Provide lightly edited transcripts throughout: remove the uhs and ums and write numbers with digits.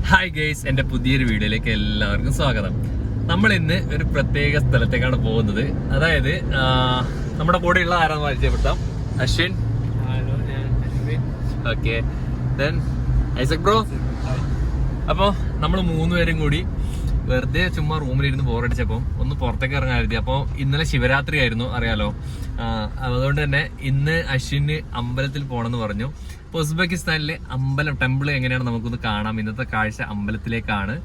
Hi guys, എൻ്റെ പുതിയൊരു വീഡിയോയിലേക്ക് എല്ലാവർക്കും സ്വാഗതം. നമ്മൾ ഇന്ന് ഒരു പ്രത്യേക സ്ഥലത്തേക്കാണ് പോകുന്നത്. അതായത് നമ്മുടെ കൂടെയുള്ള ആരാന്ന് പരിചയപ്പെടുത്താം. Ashwin. Okay, then Isaac bro. അപ്പോൾ നമ്മൾ മൂന്നുപേരും കൂടി വെറുതെ ചുമ്മാ റൂമിലിരുന്ന് ബോറടിച്ചപ്പം ഒന്ന് പുറത്തേക്ക് ഇറങ്ങാൻ. അപ്പോൾ ഇന്നലെ ശിവരാത്രി ആയിരുന്നു, അറിയാലോ. അതുകൊണ്ട് തന്നെ ഇന്ന് അശ്വിന് അമ്പലത്തിൽ പോകണമെന്ന് പറഞ്ഞു. ഇപ്പോൾ ഉസ്ബെക്കിസ്ഥാനിലെ അമ്പലം ടെമ്പിൾ എങ്ങനെയാണ് നമുക്കൊന്ന് കാണാം. ഇന്നത്തെ കാഴ്ച അമ്പലത്തിലേക്കാണ്.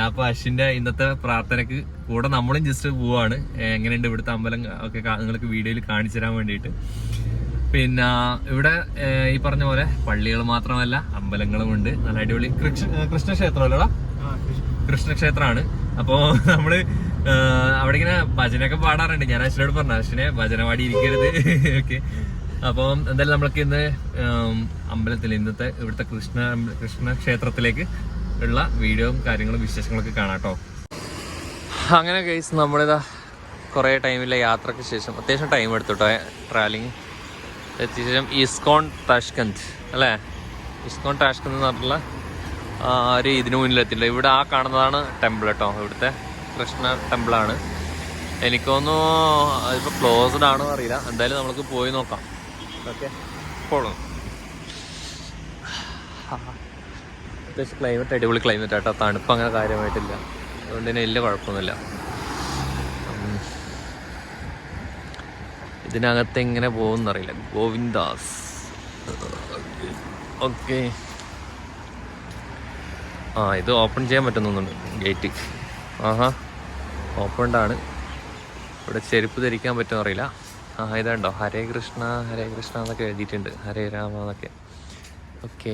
അപ്പോൾ അശ്വിന്റെ ഇന്നത്തെ പ്രാർത്ഥനയ്ക്ക് കൂടെ നമ്മളും ജസ്റ്റ് പോവാണ്. എങ്ങനെയുണ്ട് ഇവിടുത്തെ അമ്പലം ഒക്കെ നിങ്ങൾക്ക് വീഡിയോയിൽ കാണിച്ചു തരാൻ വേണ്ടിയിട്ട്. പിന്നെ ഇവിടെ ഈ പറഞ്ഞ പോലെ പള്ളികൾ മാത്രമല്ല അമ്പലങ്ങളും ഉണ്ട്. നല്ല അടിപൊളി കൃഷ്ണക്ഷേത്രം അല്ലടാ, കൃഷ്ണക്ഷേത്രമാണ്. അപ്പോ നമ്മള് അവിടെ ഇങ്ങനെ ഭജനൊക്കെ പാടാറുണ്ട്. ഞാൻ അശ്വിനോട് പറഞ്ഞു, അശ്വിനെ ഭജന പാടി ഇരിക്കരുത്. ഓക്കെ, അപ്പം എന്തായാലും നമ്മൾക്ക് ഇന്ന് അമ്പലത്തിൽ ഇന്നത്തെ ഇവിടുത്തെ കൃഷ്ണക്ഷേത്രത്തിലേക്ക് ഉള്ള വീഡിയോയും കാര്യങ്ങളും വിശേഷങ്ങളൊക്കെ കാണാട്ടോ. അങ്ങനെ ഗൈസ്, നമ്മളിതാ കുറേ ടൈമിലെ യാത്രയ്ക്ക് ശേഷം അത്യാവശ്യം ടൈം എടുത്തുട്ടോ ട്രാവലിങ് എത്തിയ ശേഷം ഇസ്കോൺ താഷ്കന്ത് അല്ലേ, ഇസ്കോൺ താഷ്കന്ത് എന്ന് പറഞ്ഞിട്ടുള്ള ഒരു ഇതിനു മുന്നിലെത്തില്ല. ഇവിടെ ആ കാണുന്നതാണ് ടെമ്പിൾ കേട്ടോ, ഇവിടുത്തെ കൃഷ്ണ ടെമ്പിളാണ്. എനിക്ക് തോന്നുന്നു ഇപ്പോൾ ക്ലോസ്ഡ് ആണോ അറിയില്ല. എന്തായാലും നമുക്ക് പോയി നോക്കാം. ഓക്കെ, പോകണം. അത്യാവശ്യം ക്ലൈമറ്റ് അടിപൊളി ക്ലൈമറ്റ് ആട്ടോ, തണുപ്പ് അങ്ങനെ കാര്യമായിട്ടില്ല. അതുകൊണ്ട് തന്നെ വലിയ കുഴപ്പമൊന്നുമില്ല. ഇതിനകത്ത് എങ്ങനെ പോകുമെന്നറിയില്ല. ഗോവിന്ദാസ്. ഓക്കെ, ഇത് ഓപ്പൺ ചെയ്യാൻ പറ്റുന്നുണ്ട് ഗേറ്റ്. ഓപ്പൺഡാണ്. ഇവിടെ ചെരുപ്പ് ധരിക്കാൻ പറ്റുമെന്ന് അറിയില്ല. ഇതുണ്ടോ ഹരേ കൃഷ്ണ ഹരേ കൃഷ്ണ എന്നൊക്കെ എഴുതിയിട്ടുണ്ട്, ഹരേ രാമ എന്നൊക്കെ. ഓക്കെ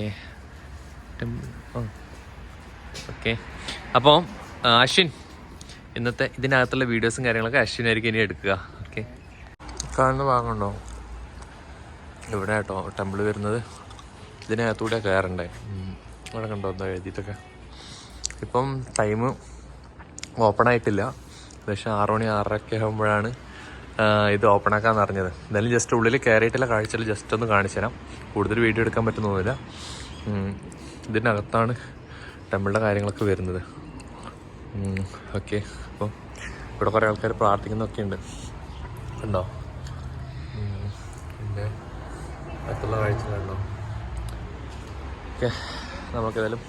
ഓക്കെ, അപ്പോൾ അശ്വിൻ ഇന്നത്തെ ഇതിനകത്തുള്ള വീഡിയോസും കാര്യങ്ങളൊക്കെ അശ്വിനായിരിക്കും ഇനി എടുക്കുക. ഓക്കെ, കാണുന്ന ഭാഗമുണ്ടോ ഇവിടെ കേട്ടോ ടെമ്പിൾ വരുന്നത്. ഇതിനകത്തൂടെ കയറണ്ടേ. അവിടെ കണ്ടോ എന്താ എഴുതിയിട്ടൊക്കെ. ഇപ്പം ടൈം ഓപ്പൺ ആയിട്ടില്ല. ഏകദേശം 6 മണി 6:30 ആകുമ്പോഴാണ് ഇത് ഓപ്പൺ ആക്കാന്ന് അറിഞ്ഞത്. എന്തായാലും ജസ്റ്റ് ഉള്ളിൽ കയറിയിട്ടില്ല, കാഴ്ചയിൽ ജസ്റ്റ് ഒന്ന് കാണിച്ചു തരാം. കൂടുതൽ വീഡിയോ എടുക്കാൻ പറ്റുന്നൊന്നുമില്ല. ഇതിനകത്താണ് ടെമ്പിളിൻ്റെ കാര്യങ്ങളൊക്കെ വരുന്നത്. ഓക്കെ, അപ്പോൾ ഇവിടെ കുറേ ആൾക്കാർ പ്രാർത്ഥിക്കുന്നൊക്കെ ഉണ്ട് ഉണ്ടോ. പിന്നെ മറ്റുള്ള കാഴ്ചകളുണ്ടോ. ഓക്കെ, നമുക്കേതായാലും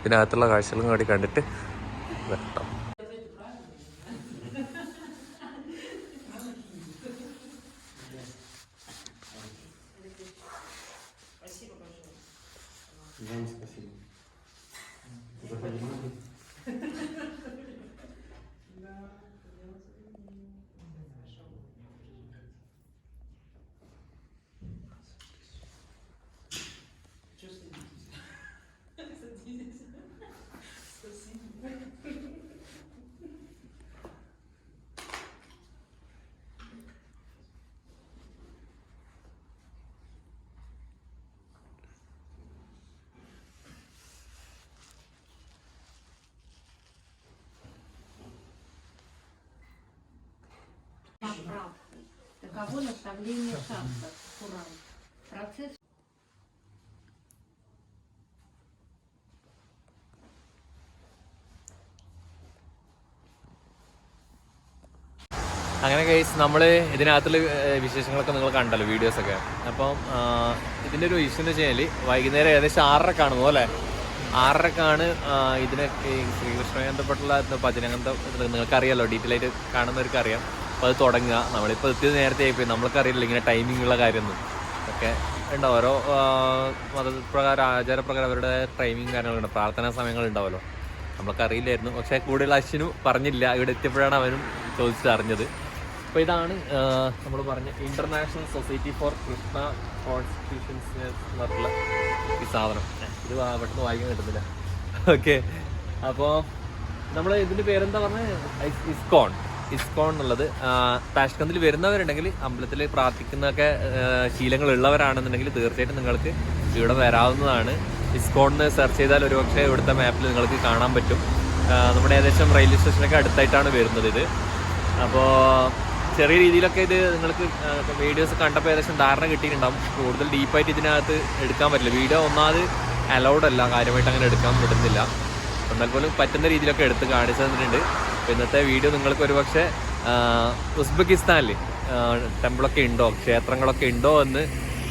ഇതിനകത്തുള്ള കാഴ്ചകളും കൂടി കണ്ടിട്ട് വരട്ടോ. Таково наставление шансов. Куран. Процесс. അങ്ങനെ കേസ് നമ്മൾ ഇതിനകത്തുള്ള വിശേഷങ്ങളൊക്കെ നിങ്ങൾ കണ്ടല്ലോ, വീഡിയോസൊക്കെ. അപ്പം ഇതിൻ്റെ ഒരു ഇഷ്യൂ എന്ന് വെച്ച് കഴിഞ്ഞാൽ വൈകുന്നേരം ഏകദേശം 6:30 പോലെ 6:30 ഇതിനെ ശ്രീകൃഷ്ണനെ ബന്ധപ്പെട്ടുള്ള ഭജന അങ്ങനത്തെ നിങ്ങൾക്കറിയാമല്ലോ, ഡീറ്റെയിൽ ആയിട്ട് കാണുന്നവർക്ക് അറിയാം. അപ്പോൾ അത് തുടങ്ങുക. നമ്മളിപ്പോൾ എത്തിയത് നേരത്തെ ആയിപ്പോയി, നമ്മൾക്കറിയില്ല ഇങ്ങനെ ടൈമിംഗ് ഉള്ള കാര്യമൊന്നും. ഒക്കെ ഉണ്ട്, ഓരോ മതപ്രകാരം ആചാരപ്രകാരം അവരുടെ ടൈമിങ് കാര്യങ്ങളുണ്ട്, പ്രാർത്ഥനാ സമയങ്ങളുണ്ടാവുമല്ലോ. നമ്മൾക്കറിയില്ലായിരുന്നു. പക്ഷേ കൂടുതൽ അശ്വിനും പറഞ്ഞില്ല. ഇവിടെ എത്തിയപ്പോഴാണ് അവനും ചോദിച്ചിട്ട് അറിഞ്ഞത്. അപ്പോൾ ഇതാണ് നമ്മൾ പറഞ്ഞ international society for Krishna constitutions എന്ന് പറഞ്ഞിട്ടുള്ള ഈ സാധനം. ഇത് പെട്ടെന്ന് വായിക്കാൻ കിട്ടുന്നില്ല. ഓക്കെ, അപ്പോൾ നമ്മൾ ഇതിൻ്റെ പേരെന്താ പറഞ്ഞത്, ഇസ്കോൺ എന്നുള്ളത്. താഷ്കന്തിൽ വരുന്നവരുണ്ടെങ്കിൽ, അമ്പലത്തിൽ പ്രാർത്ഥിക്കുന്നതൊക്കെ ശീലങ്ങളുള്ളവരാണെന്നുണ്ടെങ്കിൽ തീർച്ചയായിട്ടും നിങ്ങൾക്ക് ഇവിടെ വരാവുന്നതാണ്. ഇസ്കോണിന് സെർച്ച് ചെയ്താൽ ഒരുപക്ഷെ ഇവിടുത്തെ മാപ്പിൽ നിങ്ങൾക്ക് കാണാൻ പറ്റും. നമ്മുടെ ഏകദേശം റെയിൽവേ സ്റ്റേഷനൊക്കെ അടുത്തായിട്ടാണ് വരുന്നത് ഇത്. അപ്പോൾ ചെറിയ രീതിയിലൊക്കെ ഇത് നിങ്ങൾക്ക് വീഡിയോസ് കണ്ടപ്പോൾ ഏകദേശം ധാരണ കിട്ടിയിട്ടുണ്ടാകും. കൂടുതൽ ഡീപ്പായിട്ട് ഇതിനകത്ത് എടുക്കാൻ പറ്റില്ല. വീഡിയോ ഒന്നാമത് അലൗഡ് അല്ല, കാര്യമായിട്ട് അങ്ങനെ എടുക്കാൻ വിടുന്നില്ല. എന്നാൽ പോലും പറ്റുന്ന രീതിയിലൊക്കെ എടുത്ത് കാണിച്ചു തന്നിട്ടുണ്ട്. അപ്പോൾ ഇന്നത്തെ വീഡിയോ നിങ്ങൾക്ക് ഒരുപക്ഷെ ഉസ്ബെക്കിസ്ഥാനിൽ ടെമ്പിളൊക്കെ ഉണ്ടോ, ക്ഷേത്രങ്ങളൊക്കെ ഉണ്ടോ എന്ന്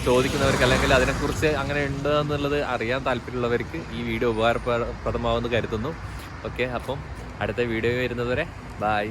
ചോദിക്കുന്നവർക്ക്, അല്ലെങ്കിൽ അതിനെക്കുറിച്ച് അങ്ങനെ ഉണ്ടോ എന്നുള്ളത് അറിയാൻ താല്പര്യമുള്ളവർക്ക് ഈ വീഡിയോ ഉപകാരപ്രദമാവുമെന്ന് കരുതുന്നു. ഓക്കെ, അപ്പം അടുത്ത വീഡിയോ വരുന്നതുവരെ ബൈ.